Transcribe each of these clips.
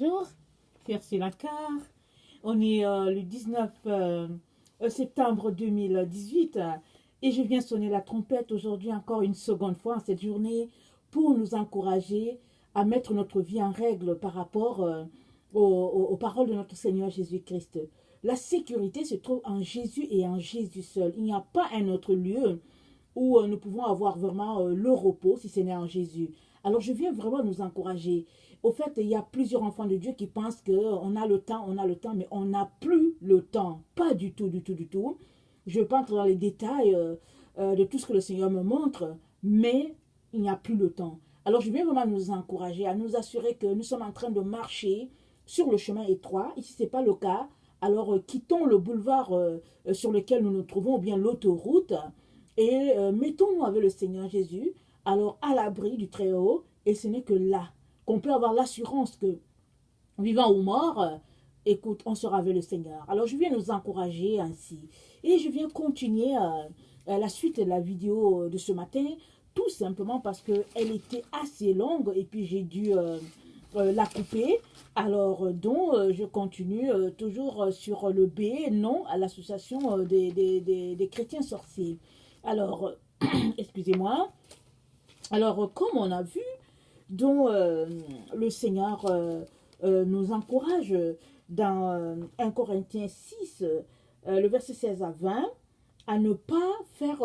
Bonjour, Pierre Silacar. On est le 19 septembre 2018 et je viens sonner la trompette aujourd'hui encore une seconde fois en cette journée pour nous encourager à mettre notre vie en règle par rapport aux paroles de notre Seigneur Jésus-Christ. La sécurité se trouve en Jésus et en Jésus seul. Il n'y a pas un autre lieu où nous pouvons avoir vraiment le repos si ce n'est en Jésus. Alors je viens vraiment nous encourager. Au fait, il y a plusieurs enfants de Dieu qui pensent qu'on a le temps, mais on n'a plus le temps. Pas du tout, du tout, du tout. Je ne vais pas entrer dans les détails de tout ce que le Seigneur me montre, mais il n'y a plus le temps. Alors je viens vraiment nous encourager, à nous assurer que nous sommes en train de marcher sur le chemin étroit. Et si ce n'est pas le cas, alors quittons le boulevard sur lequel nous nous trouvons, ou bien l'autoroute, et mettons-nous avec le Seigneur Jésus, alors à l'abri du Très-Haut, et ce n'est que là qu'on peut avoir l'assurance que, vivant ou mort, écoute, on sera avec le Seigneur. Alors je viens nous encourager ainsi, et je viens continuer la suite de la vidéo de ce matin, tout simplement parce qu'elle était assez longue, et puis j'ai dû la couper. Alors, je continue toujours sur le B, non à l'association des chrétiens sorciers. Alors, excusez-moi. Alors, comme on a vu, dont le Seigneur nous encourage dans 1 Corinthiens 6, le verset 16 à 20, à ne pas faire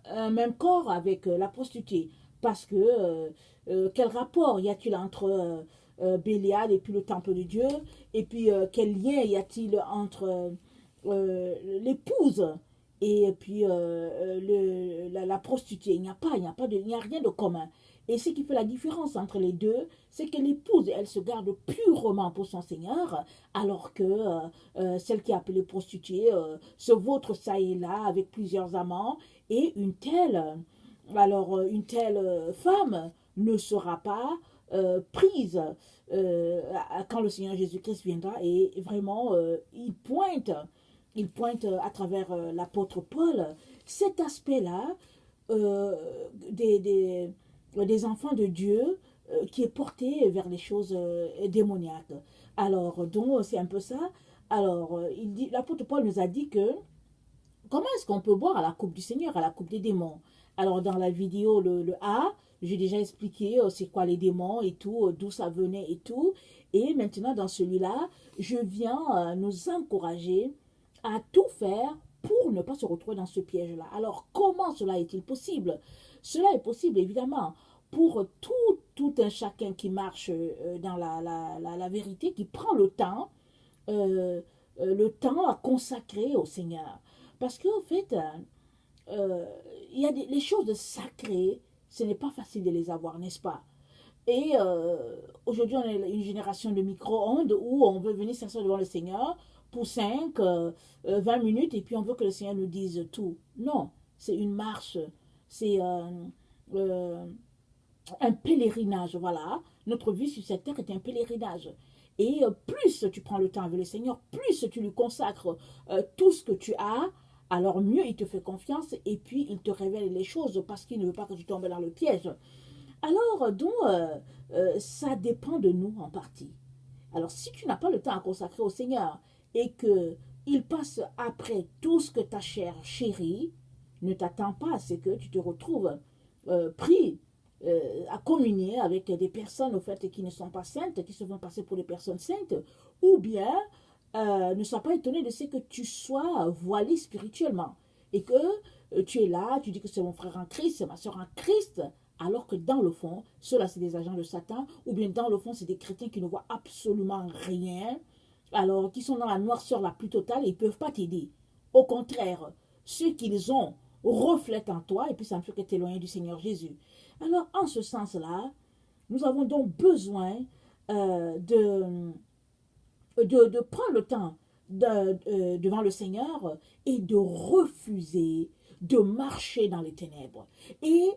un même corps avec la prostituée. Parce que, quel rapport y a-t-il entre Bélial et puis le temple de Dieu? Et puis, quel lien y a-t-il entre l'épouse et puis la prostituée? Il n'y a rien de commun. Et ce qui fait la différence entre les deux, c'est que l'épouse, elle se garde purement pour son Seigneur, alors que celle qui est appelée prostituée se vautre ça et là avec plusieurs amants, et une telle femme ne sera pas prise quand le Seigneur Jésus-Christ viendra. Et vraiment, il pointe à travers l'apôtre Paul cet aspect-là des enfants de Dieu qui est porté vers les choses démoniaques. Alors, donc, c'est un peu ça. Alors, l'apôtre Paul nous a dit que comment est-ce qu'on peut boire à la coupe du Seigneur, à la coupe des démons? Alors, dans la vidéo, le A, j'ai déjà expliqué c'est quoi les démons et tout, d'où ça venait et tout. Et maintenant, dans celui-là, je viens nous encourager à tout faire pour ne pas se retrouver dans ce piège-là. Alors, comment cela est-il possible? Cela est possible, évidemment, pour tout un chacun qui marche dans la vérité, qui prend le temps à consacrer au Seigneur. Parce qu'en fait, il y a les choses sacrées, ce n'est pas facile de les avoir, n'est-ce pas? Et aujourd'hui, on est une génération de micro-ondes où on veut venir s'asseoir devant le Seigneur pour 5, 20 minutes, et puis on veut que le Seigneur nous dise tout. Non, c'est une marche, c'est un pèlerinage, voilà. Notre vie sur cette terre est un pèlerinage. Et plus tu prends le temps avec le Seigneur, plus tu lui consacres tout ce que tu as, alors mieux il te fait confiance et puis il te révèle les choses parce qu'il ne veut pas que tu tombes dans le piège. Alors, ça dépend de nous en partie. Alors, si tu n'as pas le temps à consacrer au Seigneur et qu'il passe après tout ce que ta chair chérit, ne t'attends pas à ce que tu te retrouves pris à communier avec des personnes au fait qui ne sont pas saintes, qui se font passer pour des personnes saintes, ou bien ne sois pas étonné de ce que tu sois voilé spirituellement et que tu es là, tu dis que c'est mon frère en Christ, c'est ma soeur en Christ, alors que dans le fond, ceux-là c'est des agents de Satan, ou bien dans le fond c'est des chrétiens qui ne voient absolument rien, alors qui sont dans la noirceur la plus totale et ils ne peuvent pas t'aider. Au contraire, ce qu'ils ont reflète en toi et puis ça ne fait que t'éloigner du Seigneur Jésus. Alors en ce sens-là, nous avons donc besoin de prendre le temps devant le Seigneur et de refuser de marcher dans les ténèbres. Et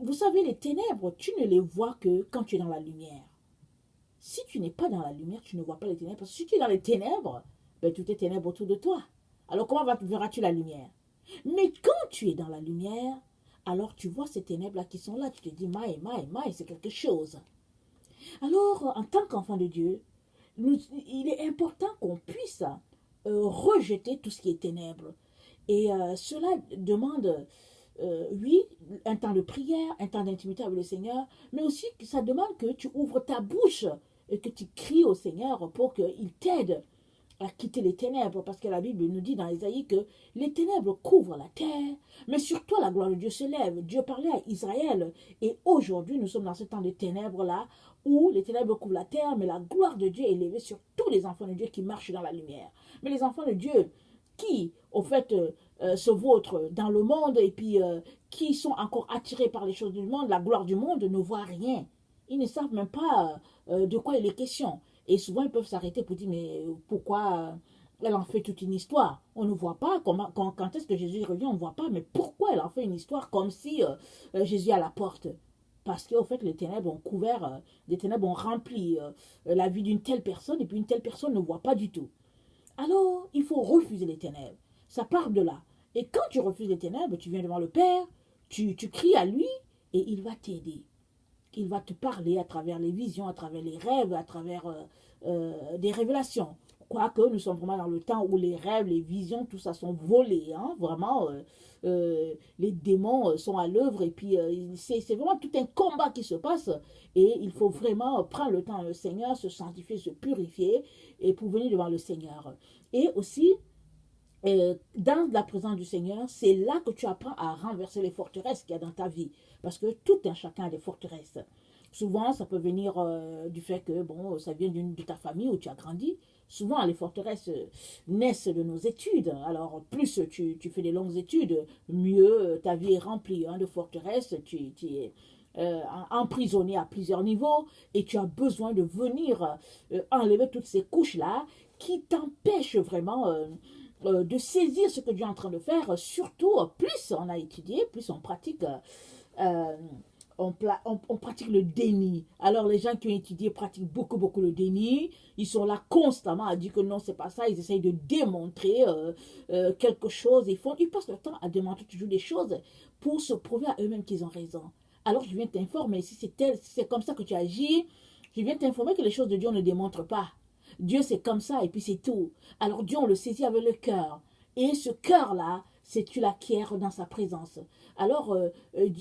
vous savez, les ténèbres, tu ne les vois que quand tu es dans la lumière. Si tu n'es pas dans la lumière, tu ne vois pas les ténèbres. Parce que si tu es dans les ténèbres, ben, tout est ténèbres autour de toi. Alors comment verras-tu la lumière? Mais quand tu es dans la lumière, alors tu vois ces ténèbres-là qui sont là. Tu te dis, maï, c'est quelque chose. Alors, en tant qu'enfant de Dieu, il est important qu'on puisse rejeter tout ce qui est ténèbres. Et cela demande, oui, un temps de prière, un temps d'intimité avec le Seigneur, mais aussi que ça demande que tu ouvres ta bouche et que tu cries au Seigneur pour qu'il t'aide à quitter les ténèbres, parce que la Bible nous dit dans Isaïe que les ténèbres couvrent la terre, mais sur toi la gloire de Dieu se lève. Dieu parlait à Israël, et aujourd'hui nous sommes dans ce temps de ténèbres-là, où les ténèbres couvrent la terre, mais la gloire de Dieu est élevée sur tous les enfants de Dieu qui marchent dans la lumière. Mais les enfants de Dieu qui, au fait, se vautrent dans le monde, et puis qui sont encore attirés par les choses du monde, la gloire du monde, ne voient rien. Ils ne savent même pas de quoi il est question. Et souvent, ils peuvent s'arrêter pour dire, mais pourquoi elle en fait toute une histoire? On ne voit pas comment, quand est-ce que Jésus revient, on ne voit pas, mais pourquoi elle en fait une histoire comme si Jésus est à la porte? Parce qu'au fait, les ténèbres ont couvert, les ténèbres ont rempli la vie d'une telle personne, et puis une telle personne ne voit pas du tout. Alors, il faut refuser les ténèbres. Ça part de là. Et quand tu refuses les ténèbres, tu viens devant le Père, tu cries à lui, et il va t'aider. Il va te parler à travers les visions, à travers les rêves, à travers des révélations. Quoique nous sommes vraiment dans le temps où les rêves, les visions, tout ça sont volés. Hein? Vraiment, les démons sont à l'œuvre et puis c'est vraiment tout un combat qui se passe. Et il faut vraiment prendre le temps, le Seigneur, se sanctifier, se purifier et pour venir devant le Seigneur. Et aussi, dans la présence du Seigneur, c'est là que tu apprends à renverser les forteresses qu'il y a dans ta vie. Parce que tout un chacun a des forteresses. Souvent, ça peut venir du fait que bon, ça vient de ta famille où tu as grandi. Souvent, les forteresses naissent de nos études. Alors, plus tu fais des longues études, mieux ta vie est remplie de forteresses. Tu es emprisonné à plusieurs niveaux et tu as besoin de venir enlever toutes ces couches-là qui t'empêchent vraiment de saisir ce que Dieu est en train de faire. Surtout, plus on a étudié, plus on pratique... on pratique le déni. Alors les gens qui ont étudié pratiquent beaucoup le déni. Ils sont là constamment à dire que non, c'est pas ça. Ils essayent de démontrer quelque chose. Ils passent leur temps à démontrer toujours des choses pour se prouver à eux-mêmes qu'ils ont raison. Alors je viens t'informer, si c'est comme ça que tu agis, je viens t'informer que les choses de Dieu ne démontrent pas. Dieu c'est comme ça et puis c'est tout. Alors Dieu on le saisit avec le cœur. Et ce cœur-là, c'est tu l'acquiers dans sa présence. Alors,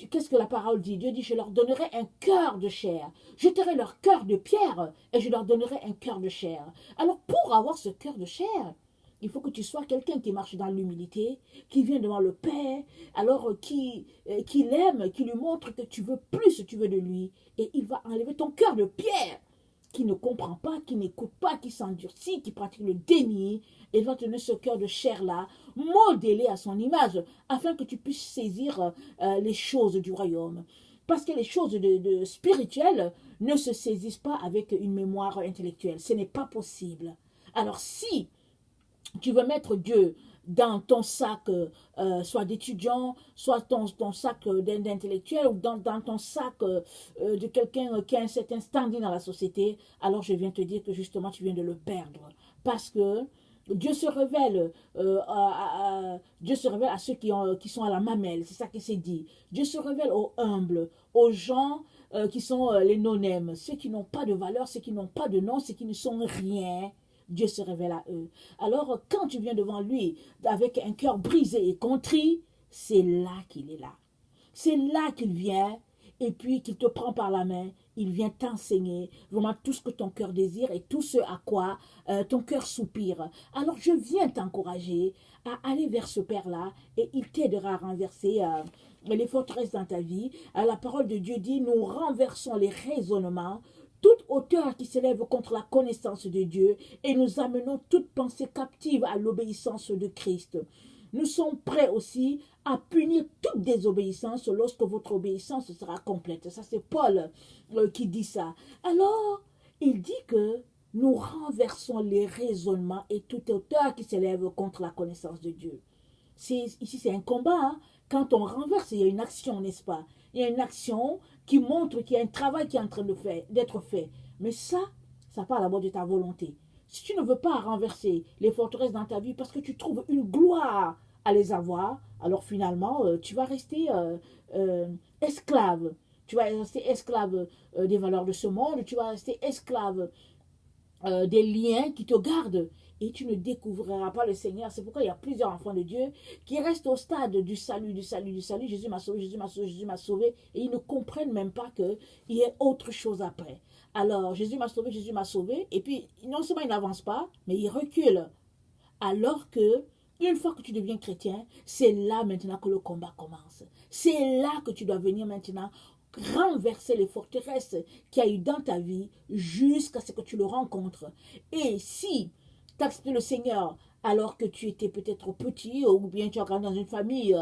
qu'est-ce que la parole dit? Dieu dit, je leur donnerai un cœur de chair. Je jeterai leur cœur de pierre et je leur donnerai un cœur de chair. Alors, pour avoir ce cœur de chair, il faut que tu sois quelqu'un qui marche dans l'humilité, qui vient devant le Père, alors qui l'aime, qui lui montre que tu veux plus, tu veux de lui. Et il va enlever ton cœur de pierre qui ne comprend pas, qui n'écoute pas, qui s'endurcit, qui pratique le déni, et va te donner ce cœur de chair-là, modélé à son image, afin que tu puisses saisir les choses du royaume. Parce que les choses de spirituelles ne se saisissent pas avec une mémoire intellectuelle. Ce n'est pas possible. Alors si tu veux mettre Dieu dans ton sac, soit d'étudiant, soit ton sac d'intellectuel, ou dans ton sac de quelqu'un qui a un certain standing dans la société, alors je viens te dire que justement tu viens de le perdre. Parce que Dieu se révèle, Dieu se révèle à ceux qui sont à la mamelle, c'est ça qui s'est dit. Dieu se révèle aux humbles, aux gens qui sont les non-nèmes, ceux qui n'ont pas de valeur, ceux qui n'ont pas de nom, ceux qui ne sont rien. Dieu se révèle à eux. Alors, quand tu viens devant lui avec un cœur brisé et contrit, c'est là qu'il est là. C'est là qu'il vient et puis qu'il te prend par la main. Il vient t'enseigner vraiment tout ce que ton cœur désire et tout ce à quoi ton cœur soupire. Alors, je viens t'encourager à aller vers ce Père-là et il t'aidera à renverser les forteresses dans ta vie. La parole de Dieu dit, nous renversons les raisonnements, toute hauteur qui s'élève contre la connaissance de Dieu et nous amenons toute pensée captive à l'obéissance de Christ. Nous sommes prêts aussi à punir toute désobéissance lorsque votre obéissance sera complète. Ça, c'est Paul qui dit ça. Alors, il dit que nous renversons les raisonnements et toute hauteur qui s'élève contre la connaissance de Dieu. Ici, c'est un combat. Hein? Quand on renverse, il y a une action, n'est-ce pas? Il y a une action qui montre qu'il y a un travail qui est en train d'être fait. Mais ça part d'abord de ta volonté. Si tu ne veux pas renverser les forteresses dans ta vie parce que tu trouves une gloire à les avoir, alors finalement, tu vas rester esclave. tu vas rester esclave des valeurs de ce monde, tu vas rester esclave des liens qui te gardent et tu ne découvriras pas le Seigneur. C'est pourquoi il y a plusieurs enfants de Dieu qui restent au stade du salut, du salut, du salut. Jésus m'a sauvé, Jésus m'a sauvé, Jésus m'a sauvé. Et ils ne comprennent même pas qu'il y ait autre chose après. Alors, Jésus m'a sauvé, Jésus m'a sauvé. Et puis, non seulement ils n'avancent pas, mais ils reculent. Alors que, une fois que tu deviens chrétien, c'est là maintenant que le combat commence. C'est là que tu dois venir maintenant renverser les forteresses qu'il y a eu dans ta vie jusqu'à ce que tu le rencontres. Et si tu as accepté le Seigneur alors que tu étais peut-être petit ou bien tu as grandi dans une famille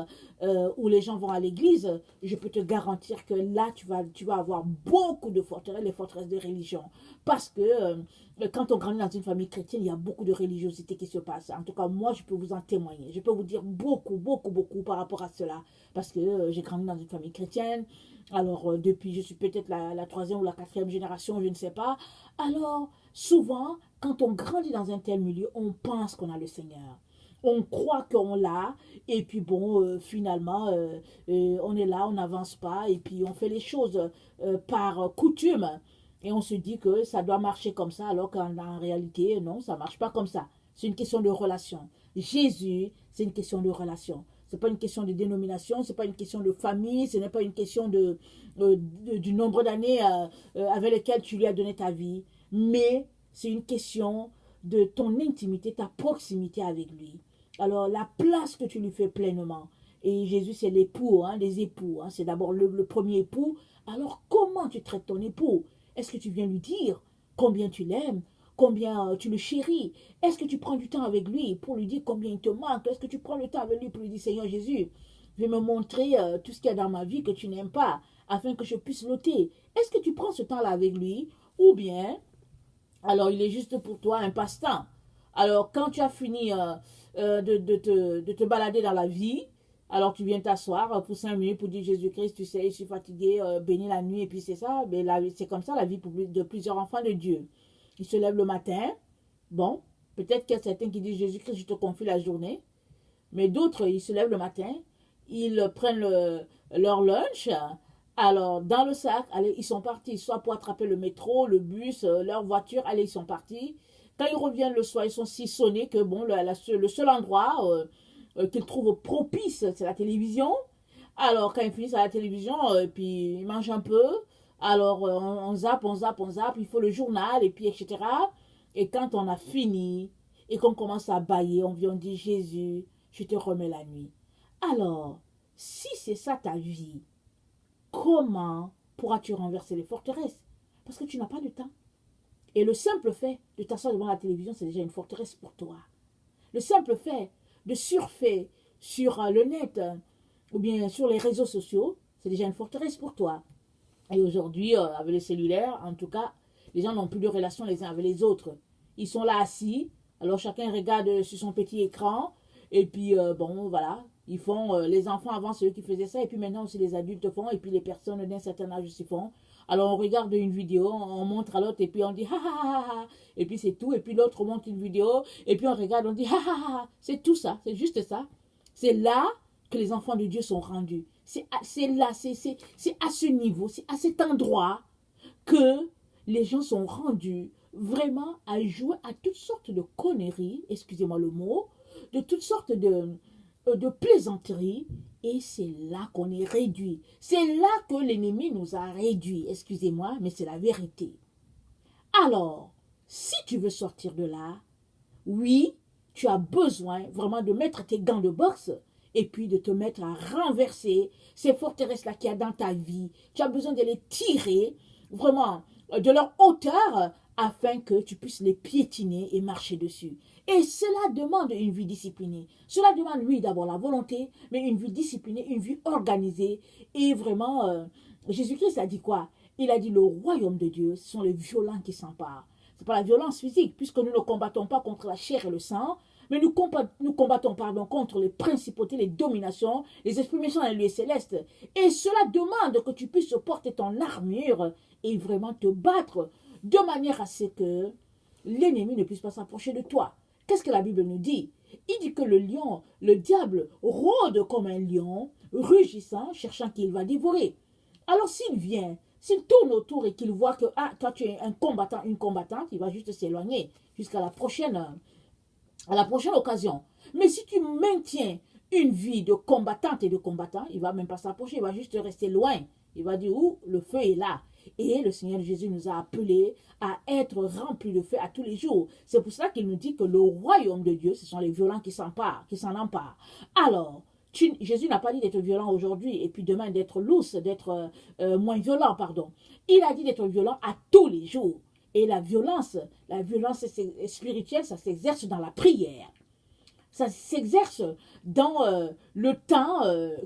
où les gens vont à l'église, je peux te garantir que là, tu vas avoir beaucoup de forteresses, les forteresses de religion. Parce que quand on grandit dans une famille chrétienne, il y a beaucoup de religiosité qui se passe. En tout cas, moi, je peux vous en témoigner. Je peux vous dire beaucoup, beaucoup, beaucoup par rapport à cela. Parce que j'ai grandi dans une famille chrétienne. Alors, depuis, je suis peut-être la troisième ou la quatrième génération, je ne sais pas. Alors, souvent, quand on grandit dans un tel milieu, on pense qu'on a le Seigneur. On croit qu'on l'a, et puis bon, finalement, on est là, on n'avance pas, et puis on fait les choses par coutume. Et on se dit que ça doit marcher comme ça, alors qu'en réalité, non, ça ne marche pas comme ça. C'est une question de relation. Jésus, c'est une question de relation. Ce n'est pas une question de dénomination, ce n'est pas une question de famille, ce n'est pas une question du nombre d'années avec lesquelles tu lui as donné ta vie, mais c'est une question de ton intimité, ta proximité avec lui. Alors, la place que tu lui fais pleinement. Et Jésus, c'est l'époux, les époux. C'est d'abord le premier époux. Alors, comment tu traites ton époux? Est-ce que tu viens lui dire combien tu l'aimes? Combien tu le chéris? Est-ce que tu prends du temps avec lui pour lui dire combien il te manque? Est-ce que tu prends le temps avec lui pour lui dire, Seigneur Jésus, je vais me montrer tout ce qu'il y a dans ma vie que tu n'aimes pas, afin que je puisse l'ôter? Est-ce que tu prends ce temps-là avec lui? Ou bien, alors il est juste pour toi un passe-temps. Alors quand tu as fini de te balader dans la vie, alors tu viens t'asseoir pour 5 minutes pour dire Jésus-Christ, tu sais, je suis fatigué, bénis la nuit, et puis c'est ça. Mais c'est comme ça la vie de plusieurs enfants de Dieu. Ils se lèvent le matin. Bon, peut-être qu'il y a certains qui disent Jésus-Christ, je te confie la journée. Mais d'autres, ils se lèvent le matin, ils prennent leur lunch. Alors, dans le sac, allez, ils sont partis, soit pour attraper le métro, le bus, leur voiture, allez, ils sont partis. Quand ils reviennent le soir, ils sont si sonnés que, bon, le seul endroit qu'ils trouvent propice, c'est la télévision. Alors, quand ils finissent à la télévision, puis ils mangent un peu. Alors, on zappe, on zappe, on zappe, il faut le journal, et puis, etc. Et quand on a fini, et qu'on commence à bâiller, on vient, on dit, Jésus, je te remets la nuit. Alors, si c'est ça ta vie, comment pourras-tu renverser les forteresses? Parce que tu n'as pas de temps. Et le simple fait de t'asseoir devant la télévision, c'est déjà une forteresse pour toi. Le simple fait de surfer sur le net ou bien sur les réseaux sociaux, c'est déjà une forteresse pour toi. Et aujourd'hui, avec les cellulaires, en tout cas, les gens n'ont plus de relation les uns avec les autres. Ils sont là assis, alors chacun regarde sur son petit écran, et puis bon, voilà, ils font, les enfants avant, c'est eux qui faisaient ça, et puis maintenant aussi les adultes font, et puis les personnes d'un certain âge aussi font. Alors on regarde une vidéo, on montre à l'autre, et puis on dit ha ha ha ha, et puis c'est tout, et puis l'autre montre une vidéo, et puis on regarde, on dit ha ha ha, c'est tout ça, c'est juste ça. C'est là que les enfants de Dieu sont rendus. C'est là, c'est à ce niveau, c'est à cet endroit que les gens sont rendus vraiment à jouer à toutes sortes de conneries, excusez-moi le mot, de toutes sortes de plaisanteries, et c'est là qu'on est réduit. C'est là que l'ennemi nous a réduits, excusez-moi, mais c'est la vérité. Alors, si tu veux sortir de là, oui, tu as besoin vraiment de mettre tes gants de boxe et puis de te mettre à renverser ces forteresses-là qu'il y a dans ta vie. Tu as besoin de les tirer vraiment de leur hauteur afin que tu puisses les piétiner et marcher dessus. Et cela demande une vie disciplinée. Cela demande, oui, d'abord la volonté, mais une vie disciplinée, une vie organisée. Et vraiment, Jésus-Christ a dit quoi? Il a dit le royaume de Dieu, ce sont les violents qui s'emparent. Ce n'est pas la violence physique, puisque nous ne combattons pas contre la chair et le sang, mais nous combattons contre les principautés, les dominations, les esprits méchants dans les lieux célestes. Et cela demande que tu puisses porter ton armure et vraiment te battre de manière à ce que l'ennemi ne puisse pas s'approcher de toi. Qu'est-ce que la Bible nous dit? Il dit que le lion, le diable, rôde comme un lion, rugissant, cherchant qui il va dévorer. Alors s'il vient, s'il tourne autour et qu'il voit que ah, toi tu es un combattant, une combattante, il va juste s'éloigner jusqu'à à la prochaine occasion. Mais si tu maintiens une vie de combattante et de combattant, il ne va même pas s'approcher, il va juste rester loin. Il va dire, où le feu est là. Et le Seigneur Jésus nous a appelés à être remplis de feu à tous les jours. C'est pour cela qu'il nous dit que le royaume de Dieu, ce sont les violents qui s'en emparent. Alors, Jésus n'a pas dit d'être violent aujourd'hui et puis demain d'être lousse, d'être moins violent, pardon. Il a dit d'être violent à tous les jours. Et la violence spirituelle, ça s'exerce dans la prière. Ça s'exerce dans le temps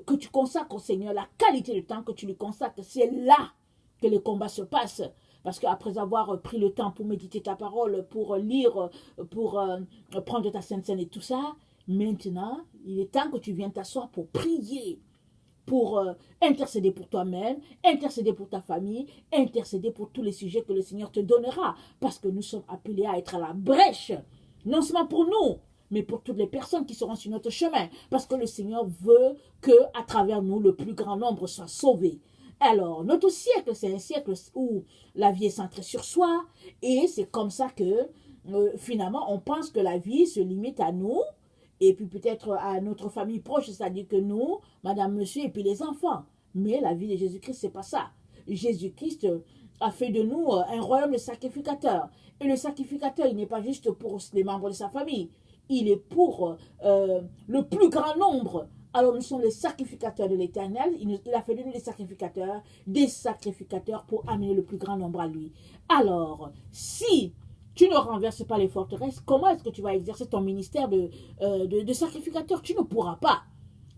que tu consacres au Seigneur, la qualité de temps que tu lui consacres. C'est là que les combats se passent. Parce qu'après avoir pris le temps pour méditer ta parole, pour lire, pour prendre ta Sainte Seine et tout ça, maintenant, il est temps que tu viennes t'asseoir pour prier, pour intercéder pour toi-même, intercéder pour ta famille, intercéder pour tous les sujets que le Seigneur te donnera. Parce que nous sommes appelés à être à la brèche, non seulement pour nous, mais pour toutes les personnes qui seront sur notre chemin. Parce que le Seigneur veut que, à travers nous, le plus grand nombre soit sauvé. Alors, notre siècle, c'est un siècle où la vie est centrée sur soi. Et c'est comme ça que, finalement, on pense que la vie se limite à nous. Et puis peut-être à notre famille proche, c'est-à-dire que nous, madame, monsieur, et puis les enfants. Mais la vie de Jésus-Christ, c'est pas ça. Jésus-Christ a fait de nous un royaume de sacrificateurs. Et le sacrificateur, il n'est pas juste pour les membres de sa famille. Il est pour le plus grand nombre. Alors nous sommes les sacrificateurs de l'Éternel. Il a fait de nous des sacrificateurs pour amener le plus grand nombre à lui. Alors, si tu ne renverses pas les forteresses, comment est-ce que tu vas exercer ton ministère de sacrificateur? Tu ne pourras pas.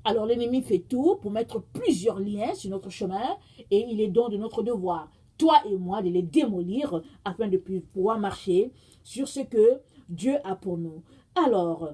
Alors l'ennemi fait tout pour mettre plusieurs liens sur notre chemin et il est donc de notre devoir, toi et moi, de les démolir afin de pouvoir marcher sur ce que Dieu a pour nous. Alors,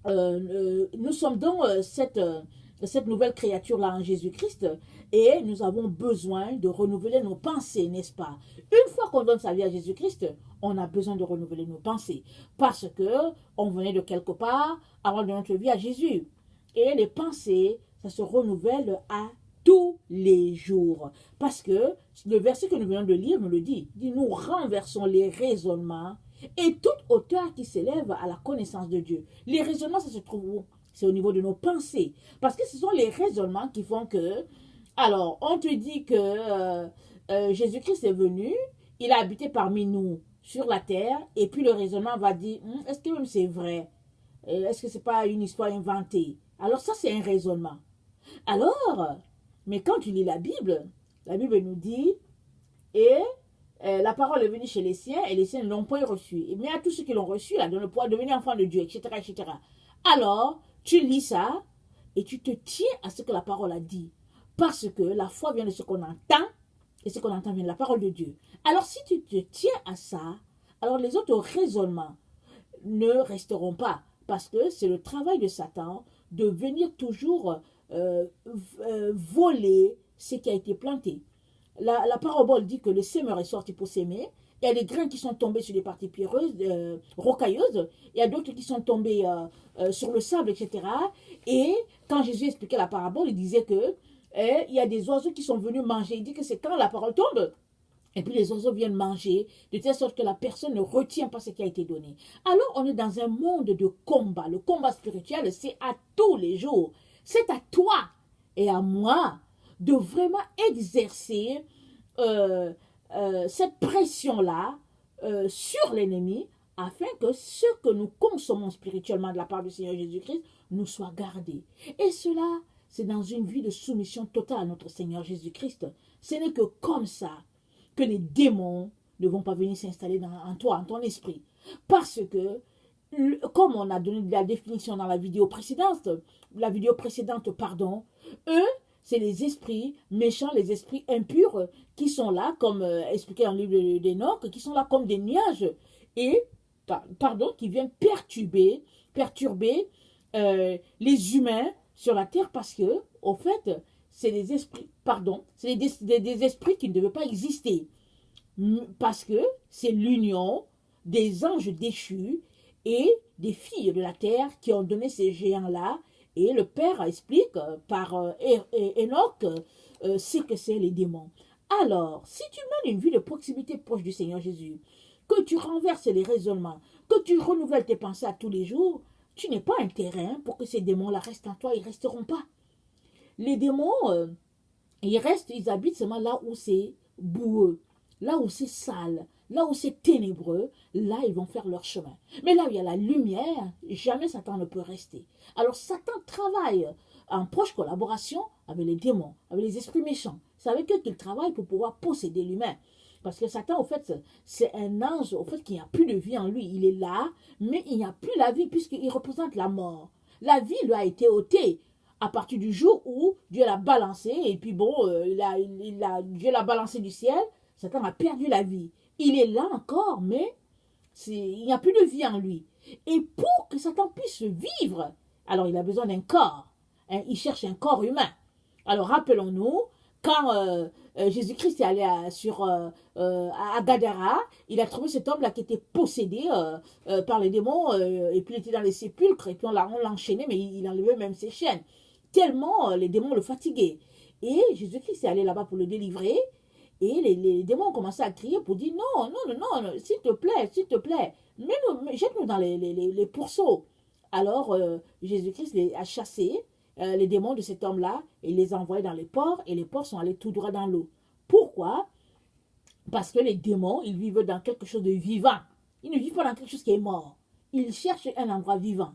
nous sommes donc cette nouvelle créature-là en Jésus-Christ et nous avons besoin de renouveler nos pensées, n'est-ce pas? Une fois qu'on donne sa vie à Jésus-Christ, on a besoin de renouveler nos pensées parce que on venait de quelque part avant de notre vie à Jésus. Et les pensées, ça se renouvelle à tous les jours. Parce que le verset que nous venons de lire nous le dit. Il dit, nous renversons les raisonnements et toute hauteur qui s'élève à la connaissance de Dieu. Les raisonnements, ça se trouve où? C'est au niveau de nos pensées. Parce que ce sont les raisonnements qui font que... Alors, on te dit que Jésus-Christ est venu, il a habité parmi nous sur la terre, et puis le raisonnement va dire, est-ce que même c'est vrai? Est-ce que c'est pas une histoire inventée? Alors ça, c'est un raisonnement. Alors, mais quand tu lis la Bible nous dit, et la parole est venue chez les siens, et les siens ne l'ont pas reçue. Mais à tous ceux qui l'ont reçu, là, dans le pouvoir de devenir enfant de Dieu, etc., etc. Alors, tu lis ça, et tu te tiens à ce que la parole a dit. Parce que la foi vient de ce qu'on entend, et ce qu'on entend vient de la parole de Dieu. Alors, si tu te tiens à ça, alors les autres raisonnements ne resteront pas. Parce que c'est le travail de Satan de venir toujours voler ce qui a été planté. La parabole dit que le semeur est sorti pour s'aimer. Il y a des grains qui sont tombés sur des parties pierreuses, rocailleuses. Il y a d'autres qui sont tombés sur le sable, etc. Et quand Jésus expliquait la parabole, il disait que il y a des oiseaux qui sont venus manger. Il dit que c'est quand la parole tombe. Et puis les oiseaux viennent manger, de telle sorte que la personne ne retient pas ce qui a été donné. Alors on est dans un monde de combat. Le combat spirituel, c'est à tous les jours. C'est à toi et à moi de vraiment exercer cette pression-là sur l'ennemi afin que ce que nous consommons spirituellement de la part du Seigneur Jésus-Christ nous soit gardé. Et cela, c'est dans une vie de soumission totale à notre Seigneur Jésus-Christ. Ce n'est que comme ça que les démons ne vont pas venir s'installer en toi, en ton esprit. Parce que, comme on a donné la définition dans la vidéo précédente, eux, c'est les esprits méchants, les esprits impurs qui sont là, comme expliqué dans le livre d'Enoch, qui sont là comme des nuages et, qui viennent perturber les humains sur la terre parce que, au fait, c'est des esprits, c'est des esprits qui ne devaient pas exister. Parce que c'est l'union des anges déchus et des filles de la terre qui ont donné ces géants-là. Et le Père explique par Enoch sait que c'est les démons. Alors, si tu mènes une vie de proximité proche du Seigneur Jésus, que tu renverses les raisonnements, que tu renouvelles tes pensées à tous les jours, tu n'es pas un terrain pour que ces démons-là restent en toi, ils ne resteront pas. Les démons, ils restent, ils habitent seulement là où c'est boueux, là où c'est sale, là où c'est ténébreux, là ils vont faire leur chemin. Mais là où il y a la lumière, jamais Satan ne peut rester. Alors Satan travaille en proche collaboration avec les démons, avec les esprits méchants. C'est avec eux qu'il travaille pour pouvoir posséder l'humain. Parce que Satan, au fait, c'est un ange, au fait, qui n'a plus de vie en lui. Il est là, mais il n'y a plus la vie puisqu'il représente la mort. La vie lui a été ôtée à partir du jour où Dieu l'a balancé. Et puis bon, Dieu l'a balancé du ciel. Satan a perdu la vie. Il est là encore, mais il n'y a plus de vie en lui. Et pour que Satan puisse vivre, alors il a besoin d'un corps. Hein, il cherche un corps humain. Alors rappelons-nous, quand Jésus-Christ est allé à Gadara, il a trouvé cet homme-là qui était possédé par les démons, et puis il était dans les sépulcres, et puis on l'a enchaîné, mais il enlevait même ses chaînes. Tellement les démons le fatiguaient. Et Jésus-Christ est allé là-bas pour le délivrer, et les démons ont commencé à crier pour dire non, non, non, non, s'il te plaît, jette-nous dans les pourceaux. Alors Jésus-Christ a chassé les démons de cet homme-là, et il les a envoyés dans les ports, et les ports sont allés tout droit dans l'eau. Pourquoi? Parce que les démons, ils vivent dans quelque chose de vivant. Ils ne vivent pas dans quelque chose qui est mort. Ils cherchent un endroit vivant.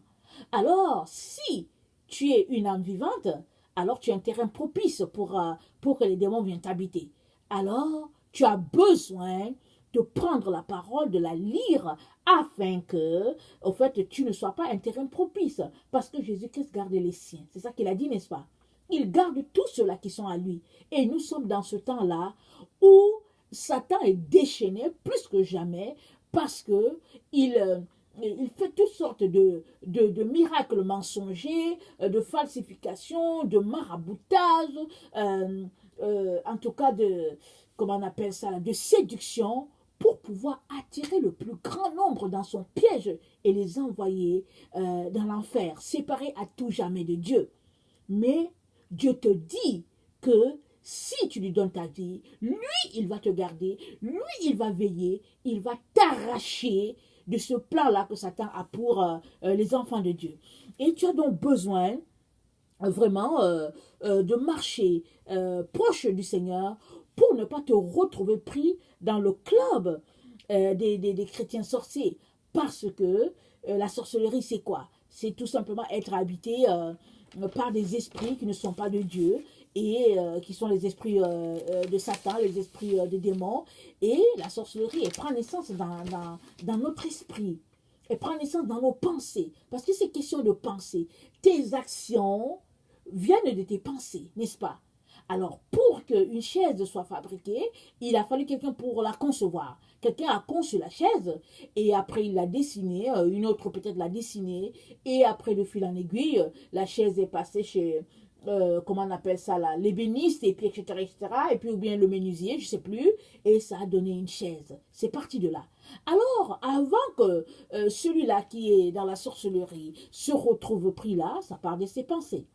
Alors, si tu es une âme vivante, alors tu es un terrain propice pour que les démons viennent t'habiter. Alors, tu as besoin de prendre la parole, de la lire, afin que, au fait, tu ne sois pas un terrain propice. Parce que Jésus-Christ garde les siens. C'est ça qu'il a dit, n'est-ce pas? Il garde tous ceux-là qui sont à lui. Et nous sommes dans ce temps-là où Satan est déchaîné plus que jamais parce que il fait toutes sortes de miracles mensongers, de falsifications, de maraboutage, en tout cas comment on appelle ça, de séduction, pour pouvoir attirer le plus grand nombre dans son piège et les envoyer dans l'enfer, séparés à tout jamais de Dieu. Mais Dieu te dit que si tu lui donnes ta vie, lui, il va te garder, lui, il va veiller, il va t'arracher de ce plan-là que Satan a pour les enfants de Dieu. Et tu as donc besoin vraiment de marcher proche du Seigneur pour ne pas te retrouver pris dans le club des chrétiens sorciers. Parce que la sorcellerie, c'est quoi? C'est tout simplement être habité par des esprits qui ne sont pas de Dieu et qui sont les esprits de Satan, les esprits des démons. Et la sorcellerie, elle prend naissance dans notre esprit. Elle prend naissance dans nos pensées. Parce que c'est question de pensée. Tes actions viennent de tes pensées, n'est-ce pas? Alors, pour qu'une chaise soit fabriquée, il a fallu quelqu'un pour la concevoir. Quelqu'un a conçu la chaise et après il l'a dessinée, une autre peut-être l'a dessinée et après de fil en aiguille, la chaise est passée chez, comment on appelle ça là, l'ébéniste et puis etc., etc. Et puis ou bien le menuisier, je ne sais plus, et ça a donné une chaise. C'est parti de là. Alors, avant que celui-là qui est dans la sorcellerie se retrouve pris là, ça part de ses pensées.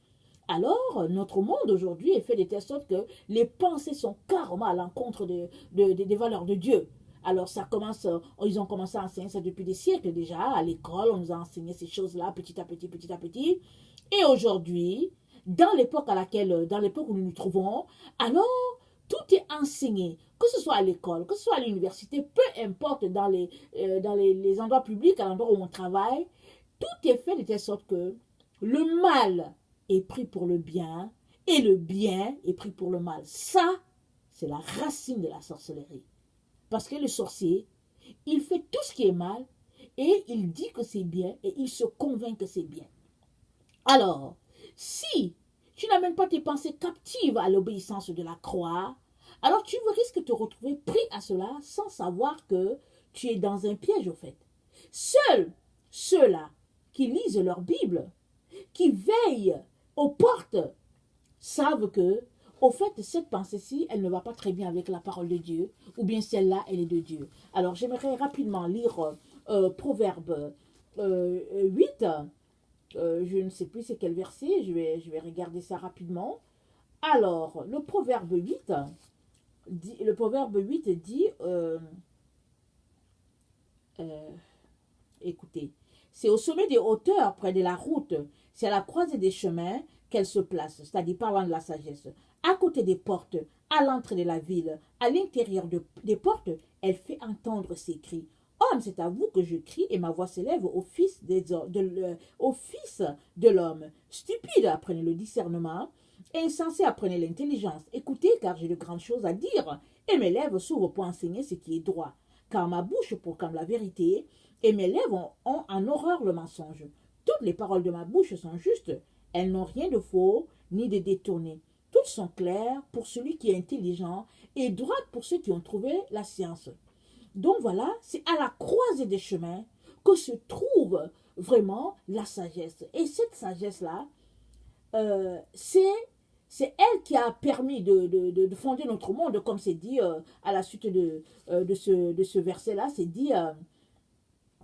Alors, notre monde aujourd'hui est fait de telle sorte que les pensées sont carrément à l'encontre des valeurs de Dieu. Alors, ça commence, ils ont commencé à enseigner ça depuis des siècles déjà. À l'école, on nous a enseigné ces choses-là petit à petit, petit à petit. Et aujourd'hui, dans l'époque où nous nous trouvons, alors, tout est enseigné, que ce soit à l'école, que ce soit à l'université, peu importe dans les endroits publics, à l'endroit où on travaille, tout est fait de telle sorte que le mal est pris pour le bien et le bien est pris pour le mal. Ça, c'est la racine de la sorcellerie. Parce que le sorcier, il fait tout ce qui est mal et il dit que c'est bien et il se convainc que c'est bien. Alors, si tu n'amènes pas tes pensées captives à l'obéissance de la croix, alors tu risques de te retrouver pris à cela sans savoir que tu es dans un piège au fait. Seuls ceux-là qui lisent leur Bible, qui veillent aux portes, savent que, au fait, cette pensée-ci, elle ne va pas très bien avec la parole de Dieu, ou bien celle-là, elle est de Dieu. Alors, j'aimerais rapidement lire Proverbe 8, je ne sais plus c'est quel verset, je vais regarder ça rapidement. Alors, le proverbe 8 dit, euh, écoutez, c'est au sommet des hauteurs, près de la route, c'est à la croisée des chemins qu'elle se place, c'est-à-dire parlant de la sagesse. À côté des portes, à l'entrée de la ville, à l'intérieur des portes, elle fait entendre ses cris. Homme, c'est à vous que je crie et ma voix s'élève au fils de l'homme. Stupide, apprenez le discernement. Insensé, apprenez l'intelligence. Écoutez, car j'ai de grandes choses à dire, et mes lèvres s'ouvrent pour enseigner ce qui est droit. Car ma bouche proclame la vérité, et mes lèvres ont en horreur le mensonge. Toutes les paroles de ma bouche sont justes, elles n'ont rien de faux ni de détourné. Toutes sont claires pour celui qui est intelligent et droites pour ceux qui ont trouvé la science. Donc voilà, c'est à la croisée des chemins que se trouve vraiment la sagesse. Et cette sagesse-là, c'est elle qui a permis de fonder notre monde, comme c'est dit à la suite de ce verset-là, c'est dit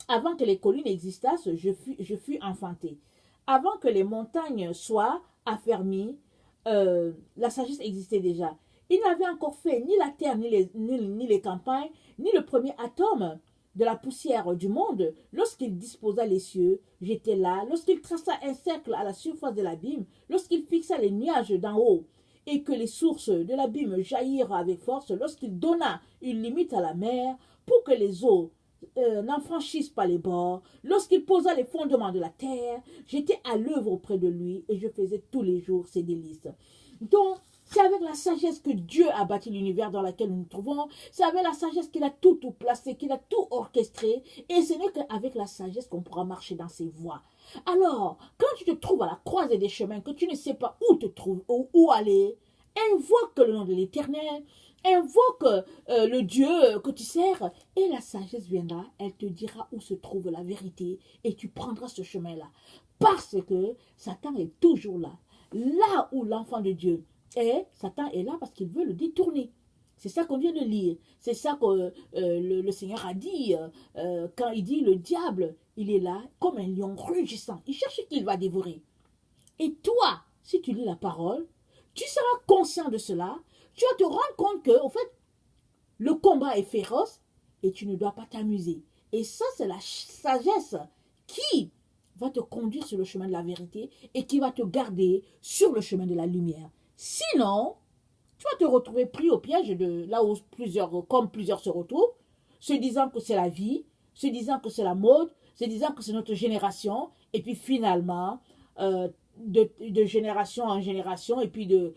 avant que les collines existassent, je fus enfanté. Avant que les montagnes soient affermies, la sagesse existait déjà. Il n'avait encore fait ni la terre, ni les campagnes, ni le premier atome de la poussière du monde. Lorsqu'il disposa les cieux, j'étais là. Lorsqu'il traça un cercle à la surface de l'abîme, lorsqu'il fixa les nuages d'en haut, et que les sources de l'abîme jaillirent avec force, lorsqu'il donna une limite à la mer, pour que les eaux n'en franchissent pas les bords, lorsqu'il posa les fondements de la terre, j'étais à l'œuvre auprès de lui, et je faisais tous les jours ses délices. Donc, c'est avec la sagesse que Dieu a bâti l'univers dans lequel nous nous trouvons. C'est avec la sagesse qu'il a tout placé, qu'il a tout orchestré. Et ce n'est qu'avec la sagesse qu'on pourra marcher dans ses voies. Alors, quand tu te trouves à la croisée des chemins, que tu ne sais pas où te trouver, où aller, invoque le nom de l'Éternel, invoque le Dieu que tu sers, et la sagesse viendra, elle te dira où se trouve la vérité, et tu prendras ce chemin-là. Parce que Satan est toujours là. Là où l'enfant de Dieu est, Satan est là parce qu'il veut le détourner. C'est ça qu'on vient de lire. C'est ça que le Seigneur a dit quand il dit le diable, il est là comme un lion rugissant. Il cherche qui il va dévorer. Et toi, si tu lis la parole, tu seras conscient de cela. Tu vas te rendre compte que, au fait, le combat est féroce et tu ne dois pas t'amuser. Et ça, c'est la sagesse qui va te conduire sur le chemin de la vérité et qui va te garder sur le chemin de la lumière. Sinon, tu vas te retrouver pris au piège de là où plusieurs se retrouvent, se disant que c'est la vie, se disant que c'est la mode, se disant que c'est notre génération, et puis finalement, de génération en génération, et puis de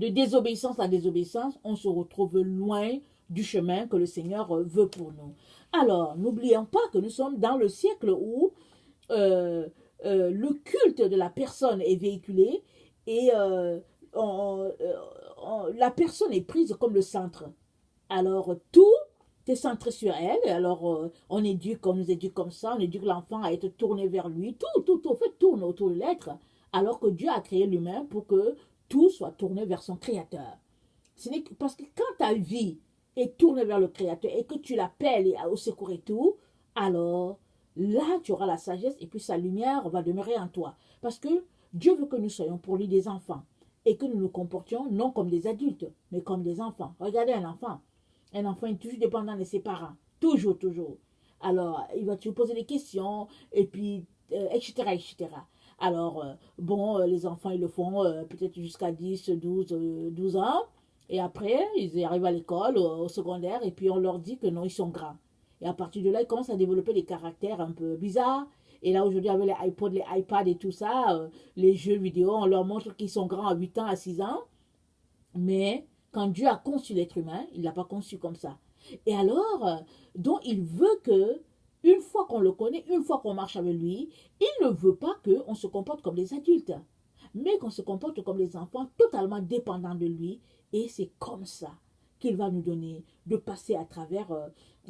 désobéissance à désobéissance, on se retrouve loin du chemin que le Seigneur veut pour nous. Alors, n'oublions pas que nous sommes dans le siècle où le culte de la personne est véhiculé et la personne est prise comme le centre. Alors, tout est centré sur elle. Alors, on nous éduque comme ça, on éduque l'enfant à être tourné vers lui. Tout fait tourne autour de l'être. Alors que Dieu a créé l'humain pour que tout soit tourné vers son Créateur. Ce n'est que parce que quand ta vie est tournée vers le Créateur et que tu l'appelles au secours et tout, alors là, tu auras la sagesse et puis sa lumière va demeurer en toi. Parce que Dieu veut que nous soyons pour lui des enfants et que nous nous comportions non comme des adultes, mais comme des enfants. Regardez un enfant. Un enfant est toujours dépendant de ses parents. Toujours, toujours. Alors, il va te poser des questions et puis, etc., etc. Alors, les enfants, ils le font peut-être jusqu'à 12 ans. Et après, ils arrivent à l'école, au secondaire, et puis on leur dit que non, ils sont grands. Et à partir de là, ils commencent à développer des caractères un peu bizarres. Et là, aujourd'hui, avec les iPods, les iPads et tout ça, les jeux vidéo, on leur montre qu'ils sont grands à 8 ans, à 6 ans. Mais quand Dieu a conçu l'être humain, il ne l'a pas conçu comme ça. Et alors, donc, il veut que, une fois qu'on le connaît, une fois qu'on marche avec lui, il ne veut pas qu'on se comporte comme des adultes, mais qu'on se comporte comme des enfants totalement dépendants de lui. Et c'est comme ça qu'il va nous donner de passer à travers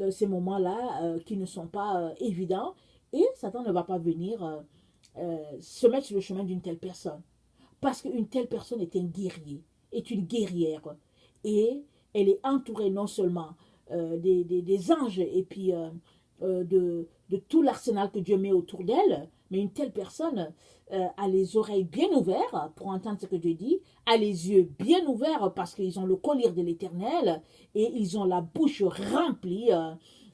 ces moments-là qui ne sont pas évidents. Et Satan ne va pas venir se mettre sur le chemin d'une telle personne. Parce qu'une telle personne est un guerrier, est une guerrière. Et elle est entourée non seulement des anges et puis de tout l'arsenal que Dieu met autour d'elle, mais une telle personne a les oreilles bien ouvertes pour entendre ce que Dieu dit, a les yeux bien ouverts parce qu'ils ont le collier de l'Éternel et ils ont la bouche remplie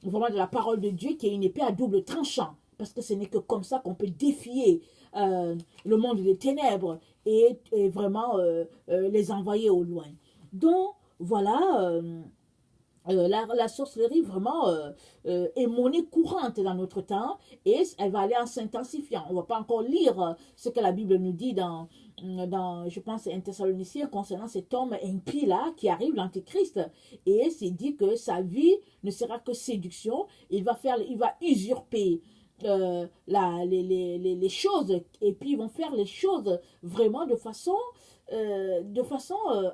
vraiment de la parole de Dieu qui est une épée à double tranchant. Parce que ce n'est que comme ça qu'on peut défier le monde des ténèbres et vraiment les envoyer au loin. Donc, voilà, la sorcellerie vraiment est monnaie courante dans notre temps et elle va aller en s'intensifiant. On ne va pas encore lire ce que la Bible nous dit dans je pense, 1 Thessaloniciens concernant cet homme impie là qui arrive, l'Antéchrist. Et c'est dit que sa vie ne sera que séduction. Il va usurper les choses et puis ils vont faire les choses vraiment de façon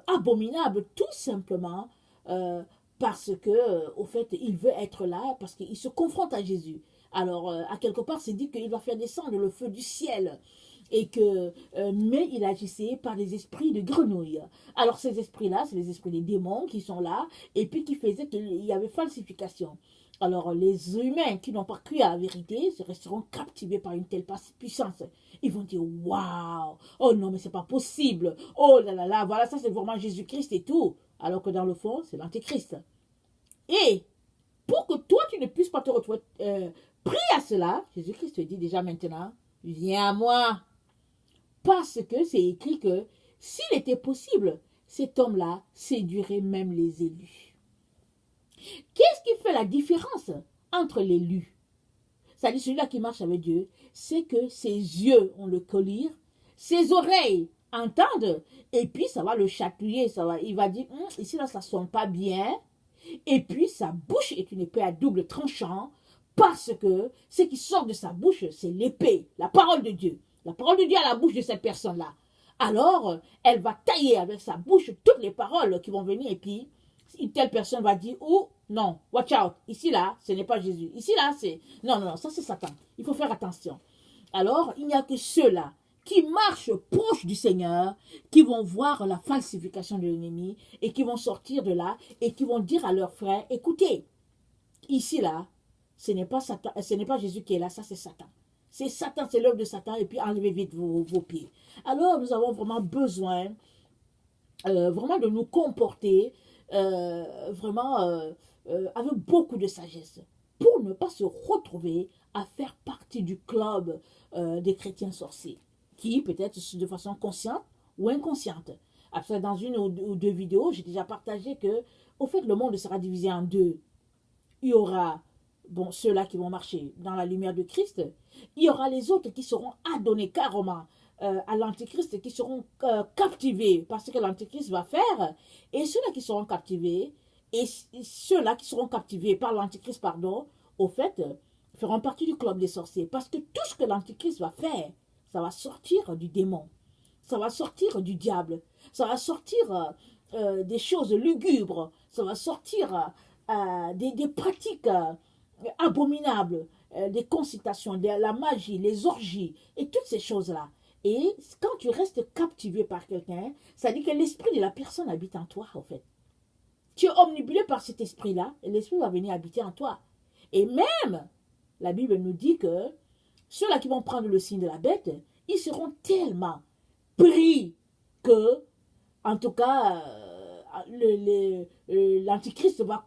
abominable, tout simplement parce que au fait il veut être là, parce qu'il se confronte à Jésus. Alors à quelque part c'est dit qu'il va faire descendre le feu du ciel et que mais il agissait par des esprits de grenouille. Alors ces esprits là, c'est les esprits des démons qui sont là et puis qui faisaient qu'il y avait falsification. Alors, les humains qui n'ont pas cru à la vérité se resteront captivés par une telle puissance. Ils vont dire, waouh, oh non, mais c'est pas possible. Oh là là là, voilà, ça c'est vraiment Jésus-Christ et tout. Alors que dans le fond, c'est l'Antéchrist. Et pour que toi, tu ne puisses pas te retrouver pris à cela, Jésus-Christ te dit déjà maintenant, viens à moi. Parce que c'est écrit que s'il était possible, cet homme-là séduirait même les élus. Qu'est-ce qui fait la différence entre l'élu? C'est-à-dire celui-là qui marche avec Dieu, c'est que ses yeux ont le collier, ses oreilles entendent, et puis ça va le chatouiller, il va dire, ici là ça ne sonne pas bien, et puis sa bouche est une épée à double tranchant, parce que ce qui sort de sa bouche, c'est l'épée, la parole de Dieu. La parole de Dieu à la bouche de cette personne-là. Alors, elle va tailler avec sa bouche toutes les paroles qui vont venir, et puis une telle personne va dire, oh non, watch out, ici là, ce n'est pas Jésus. Ici là, c'est... Non, non, non, ça c'est Satan. Il faut faire attention. Alors, il n'y a que ceux-là qui marchent proches du Seigneur, qui vont voir la falsification de l'ennemi et qui vont sortir de là et qui vont dire à leurs frères, écoutez, ici là, ce n'est pas Satan, ce n'est pas Jésus qui est là, ça c'est Satan. C'est Satan, c'est l'œuvre de Satan et puis enlevez vite vos pieds. Alors, nous avons vraiment besoin vraiment de nous comporter avec beaucoup de sagesse pour ne pas se retrouver à faire partie du club des chrétiens sorciers qui peut-être de façon consciente ou inconsciente. Après, dans une ou deux vidéos, j'ai déjà partagé que au fait le monde sera divisé en deux. Il y aura ceux-là qui vont marcher dans la lumière de Christ, il y aura les autres qui seront adonnés carrément à l'Antéchrist, qui seront captivés par ce que l'Antéchrist va faire, et ceux-là qui seront captivés, et ceux-là qui seront captivés par l'Antéchrist, pardon, au fait, feront partie du club des sorciers, parce que tout ce que l'Antéchrist va faire, ça va sortir du démon, ça va sortir du diable, ça va sortir des choses lugubres, ça va sortir des pratiques abominables, des consultations, la magie, les orgies, et toutes ces choses-là. Et quand tu restes captivé par quelqu'un, ça dit que l'esprit de la personne habite en toi, en fait. Tu es omnibulé par cet esprit-là, et l'esprit va venir habiter en toi. Et même, la Bible nous dit que ceux-là qui vont prendre le signe de la bête, ils seront tellement pris que, en tout cas, l'Antichrist va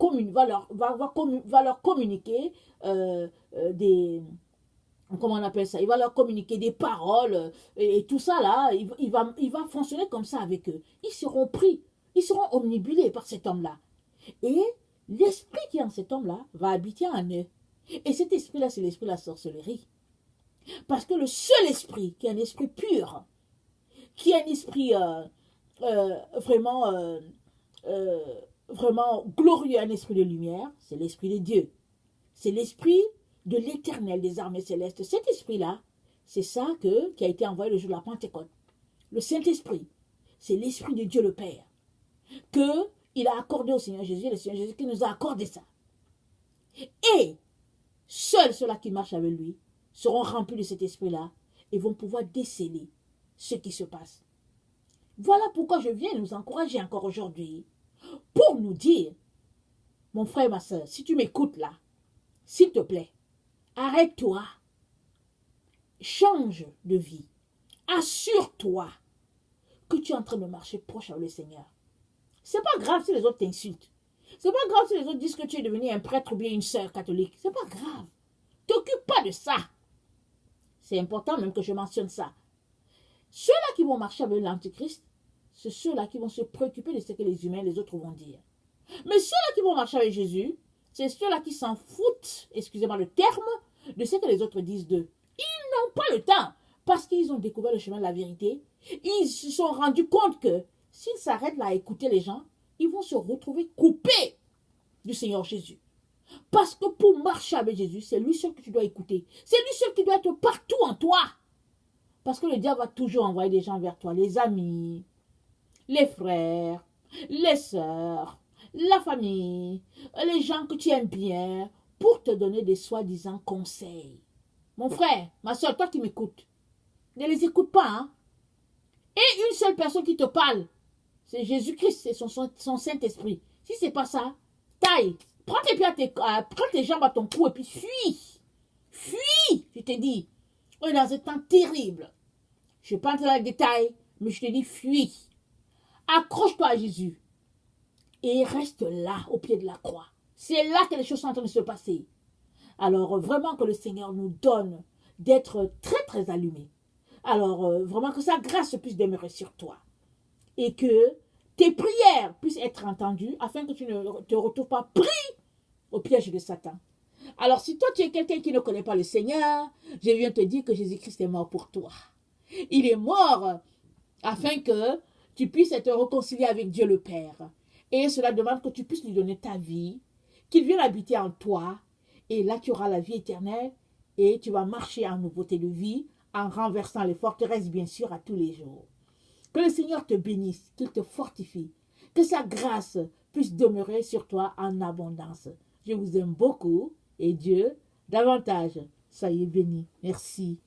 leur communiquer des... Comment on appelle ça? Il va leur communiquer des paroles et tout ça là, il va fonctionner comme ça avec eux. Ils seront pris, ils seront omnibulés par cet homme-là. Et l'esprit qui est en cet homme-là va habiter en eux. Et cet esprit-là, c'est l'esprit de la sorcellerie. Parce que le seul esprit, qui est un esprit pur, qui est un esprit vraiment glorieux, un esprit de lumière, c'est l'esprit de Dieu. C'est l'esprit de l'Éternel des armées célestes. Cet esprit-là, c'est ça qui a été envoyé le jour de la Pentecôte. Le Saint-Esprit, c'est l'Esprit de Dieu le Père, qu'il a accordé au Seigneur Jésus, le Seigneur Jésus qui nous a accordé ça. Et seuls ceux-là qui marchent avec lui seront remplis de cet esprit-là et vont pouvoir déceler ce qui se passe. Voilà pourquoi je viens nous encourager encore aujourd'hui pour nous dire, mon frère, ma soeur, si tu m'écoutes là, s'il te plaît, arrête-toi. Change de vie. Assure-toi que tu es en train de marcher proche avec le Seigneur. C'est pas grave si les autres t'insultent. C'est pas grave si les autres disent que tu es devenu un prêtre ou bien une sœur catholique. C'est pas grave. T'occupe pas de ça. C'est important même que je mentionne ça. Ceux-là qui vont marcher avec l'Antichrist, c'est ceux-là qui vont se préoccuper de ce que les humains, les autres vont dire. Mais ceux-là qui vont marcher avec Jésus, c'est ceux-là qui s'en foutent, excusez-moi le terme, de ce que les autres disent d'eux. Ils n'ont pas le temps, parce qu'ils ont découvert le chemin de la vérité. Ils se sont rendus compte que s'ils s'arrêtent là à écouter les gens, ils vont se retrouver coupés du Seigneur Jésus. Parce que pour marcher avec Jésus, c'est lui seul que tu dois écouter. C'est lui seul qui doit être partout en toi. Parce que le diable va toujours envoyer des gens vers toi, les amis, les frères, les sœurs, la famille, les gens que tu aimes bien, pour te donner des soi-disant conseils. Mon frère, ma soeur, toi qui m'écoutes, ne les écoute pas. Hein? Et une seule personne qui te parle, c'est Jésus-Christ, c'est son Saint-Esprit. Si ce n'est pas ça, taille, prends tes pieds prends tes jambes à ton cou et puis fuis. Fuis, je te dis. On est dans un temps terrible. Je ne vais pas entrer dans les détails, mais je te dis fuis. Accroche-toi à Jésus. Et reste là, au pied de la croix. C'est là que les choses sont en train de se passer. Alors, vraiment que le Seigneur nous donne d'être très, très allumés. Alors, vraiment que sa grâce puisse demeurer sur toi. Et que tes prières puissent être entendues afin que tu ne te retrouves pas pris au piège de Satan. Alors, si toi, tu es quelqu'un qui ne connaît pas le Seigneur, je viens te dire que Jésus-Christ est mort pour toi. Il est mort afin que tu puisses être réconcilié avec Dieu le Père. Et cela demande que tu puisses lui donner ta vie, qu'il vienne habiter en toi. Et là, tu auras la vie éternelle et tu vas marcher en nouveauté de vie, en renversant les forteresses, bien sûr, à tous les jours. Que le Seigneur te bénisse, qu'il te fortifie, que sa grâce puisse demeurer sur toi en abondance. Je vous aime beaucoup et Dieu davantage. Soyez bénis. Merci.